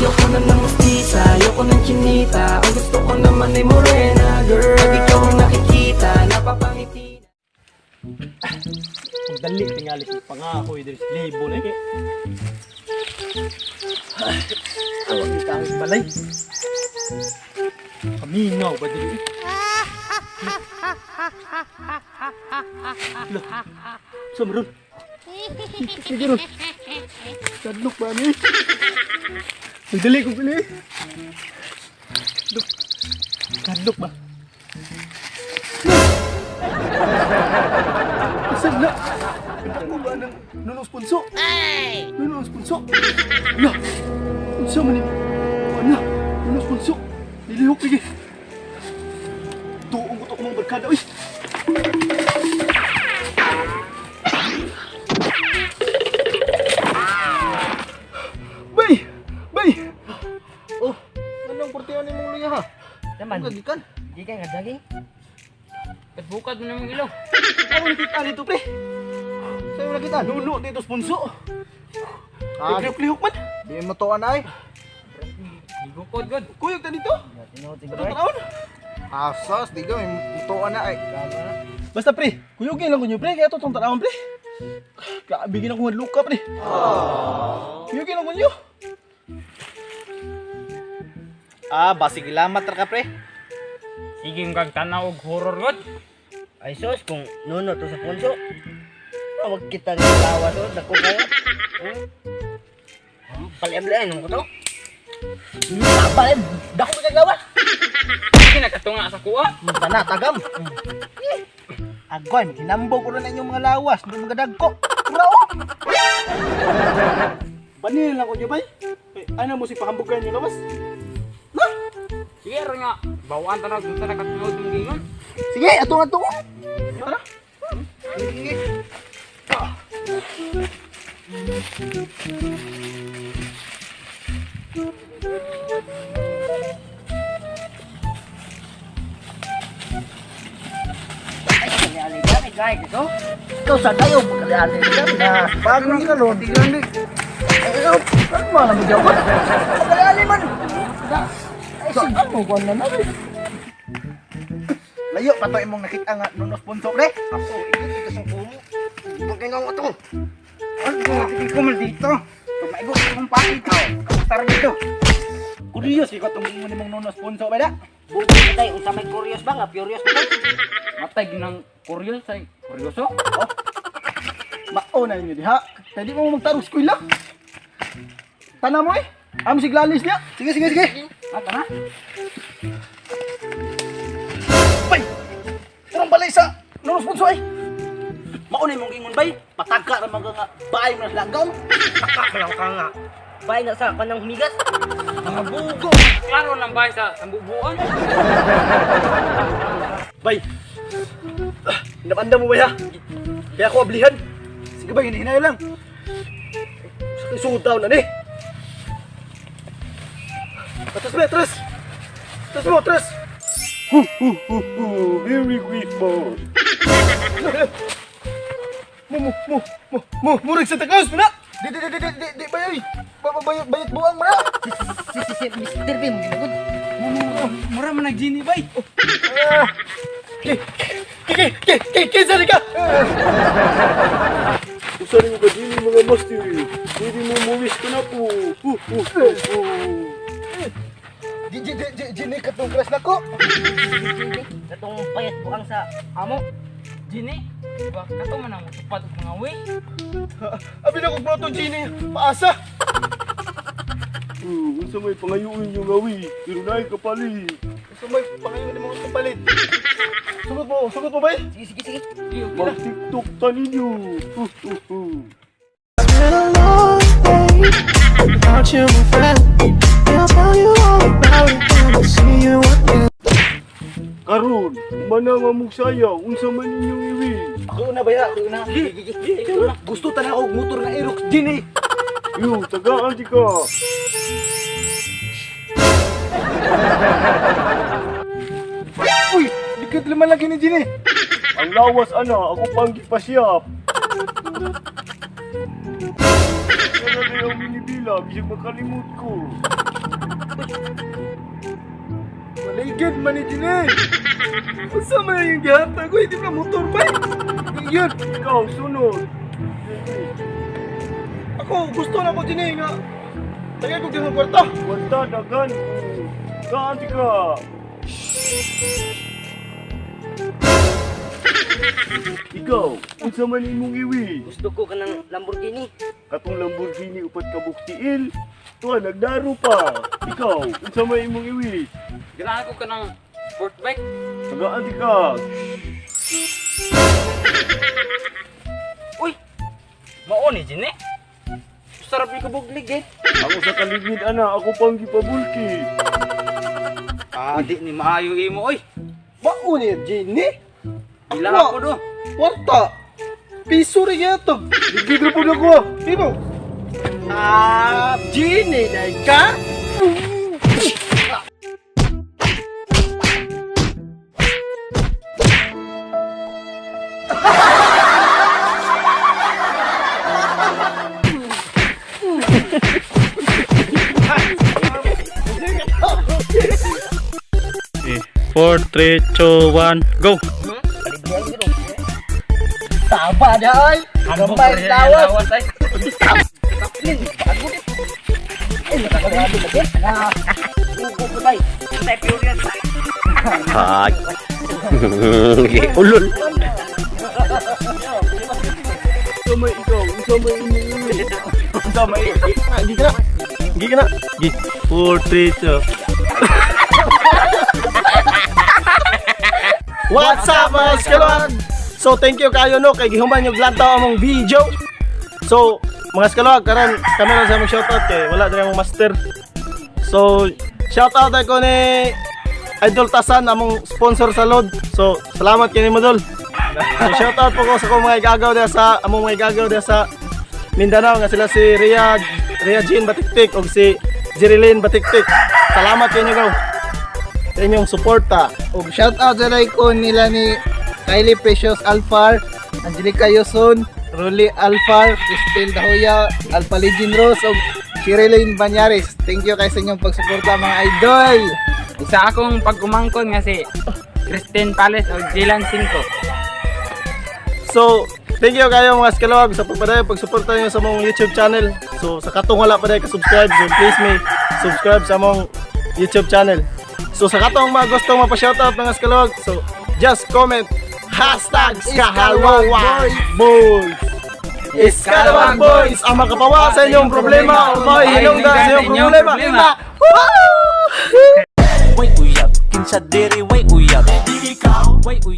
Ayoko na ng mustisa, ayoko ng chinita. Ang gusto ko naman ay morena girl. Pag ikaw ang nakikita, napapangiti. Ang dali, tingali ko pangako yung libo na eh. Awag ni tangis balay. Kaminaw ba dili? Loh, sumrun. Sige ron. Sadlok ba ni? Nagdali ko pili. Look, sadlok ba? Isang na. Ako ba ng nunong punso? Nunong punso? Ala, punso man ni. Ano? Nunong punso? Nilihok lagi. Tuong ko to kumang barkada. Uy! Bay! Bay! Oh, anong portiyan ni mong luya ha? Naman, Gagikan? di ka nga daging. Bukad mo namang ilaw. Ako nakita dito, pre. Sa'yo nakita? Nuno dito sa punso. Lihok-lihok man. Di mo to anay. Bukod god. Kuyog na dito. Tinuti Ano ko taon? Asas, di ka mo to anay. Basta pre, kuyogin lang ko nyo pre. Kaya ito itong tanawan pre. Bigyan ako ng luka pre. Kuyogin lang ko nyo. Basig lamat ra ka pre. Sige kang tanaw og horror god. Ay sos, kung nuno to sa punso. Huwag kita ng lawa to, dako kayo. Paliam-liam ko to. Palim, dako ka gawa. Sige nakatunga sa kuha. Tana tagam. Agoy, kinambo ko na inyong mga lawas, hindi mga dagko. Kurao. Banin lang ko nyo bay. Ano mo si pahambugan nyo lawas? Sige ro nga. Bawaan tanag sa nakatunod ng gingon. Sige, atong. Tara. Guys, ito. Ikaw sa kayo, magkalian na. Bagong kalon. Ayaw, ano mo alam mo dyan? Magkalian man. Ay, sige mo, kung na namin. Layo, pato imong nakita nga nung sponsor pre. Ako, ito sa kumo. Huwag kayo nga ito. Ano, hindi ko mal dito. Tumaigo ko kong pakit. Tara dito. Kurios, ikaw itong mo nimong nung sponsor ba na? Buti ka tayo, unsa may curious ba nga? Curious ba? Matay ginang kuryo sa kuryoso. Mauna nyo diha. Kaya di mo magtarong eskwela. Tana mo eh. Amo si Glalis niya. Sige. Tara. Bay! Karang balay sa nung sponsor eh. Maunay mong ingon bay, patagka ra mga bahay mo na lagaw. Takak ka nga. Bahay na sa kanang humigas. Mga bugo. Klaro nang bahay sa sambubuan. Bay. Napanda mo ba ya? Kaya ako ablihan. Sige bay, hinahinay lang. Sa suod daw na ni. Atras ba, atras. Atras mo, atras. Very quick boss. Murig sa takas mo na. Di bayay. Bayat buang mo na. Si Mr. Bim, ginagod. Mura man naggini bay. Kinsa ka? Usari mo ka din mga master. Pwede mo muwis ka na po. Jini katong crush na ko. Katong payat buang sa amo. Gini. Diba kato man ang tupad og mga way. Abi na kong proton Jini. Paasa. Unsa may pangayuin yung gawi. Pero naay kapalit. Unsa may pangayuin yung mga kapalit. Sugot mo ba eh? Sige. Mag-tiktok ta ninyo. Been a long day without you, my friend. I'll tell you all about it when I see you again. Karon, manang among sayaw. Unsa man ninyong iwi. Ako na ba ya? Ako na. Gusto ta na og motor nga Aerox Jini. Yo, tagaan di ka. Uy, dikit naman lagi ni Jini. Ang lawas ana, ako pang gipasyap. Ano na yung binibili? sila, bisag makalimut ko. Maligid man ni Jine. Basta man yung gihata ko, hindi na motor ba? Yun, ikaw, sunod. Ako, gusto na ko Jine nga. Tagay ko din ng kwarta. Kwarta, dagan. Kaanti ka. Ikaw, unsa man imong iwi? Gusto ko ka ng Lamborghini. Katong Lamborghini upat ka buktiil. Tuwa, nagdaro pa. Ikaw, unsa man imong iwi? Ganahan ko ka ng sport bike. Tagaan di ka. Uy! Mao ni Jine. Sarap ni kabuglig eh. Ako sa kaligid ana, ako pang gipabulki. Di ni maayo imo oy. Mauni, Jenny. Ilang ako do. Kwarta. Piso rin yan ito. Ligid na po na ko. Sino? Jenny, dahil ka? Four, three, two, one, go! Taba dahil. Gambay lawas. ay. Ay! Ulol! Unsa man ikaw, unsa man imong iwi? Unsa man Hindi ka na. Hindi ka na. Four, three, two. What's up mga Skalwag? So thank you kayo no kay gihuman yung lantaw among video. So mga Skalwag karon kami lang sa among shoutout kay wala din among master. So shoutout ako ni Idol Tasan among sponsor sa Lod. So salamat kini mo dol. So shoutout po ko sa mga igagaw diha sa among mga igagaw diha sa Mindanao nga sila si Ria Jean Batiktik ug si Jerilyn Batiktik. Salamat kayo gaw. Sa inyong suporta. Og shout out sa ko nila ni Kylie Precious Alfar, Angelica Yoson, Rolly Alfar, Cristel Dahoya, Alpha Legend Rose ug Sherilyn Banyares. Thank you kay sa inyong pagsuporta mga idol. Isa akong pag-umangkon nga si Kristen Pales o Jilan 5. So, thank you kayo mga Skalwag sa pagsuporta niyo sa mong YouTube channel. So, sa katong wala pa dahil ka-subscribe, so please me subscribe sa mong YouTube channel. So, sa katong mga gustong mapa-shoutout mga Skalwag, so, just comment #Skalwag Boys. Skalwag Boys ang makapawa sa inyong problema o mahihinong sa inyong problema. Way uyab, kinsa diri way uyab. Di ikaw, way uyab.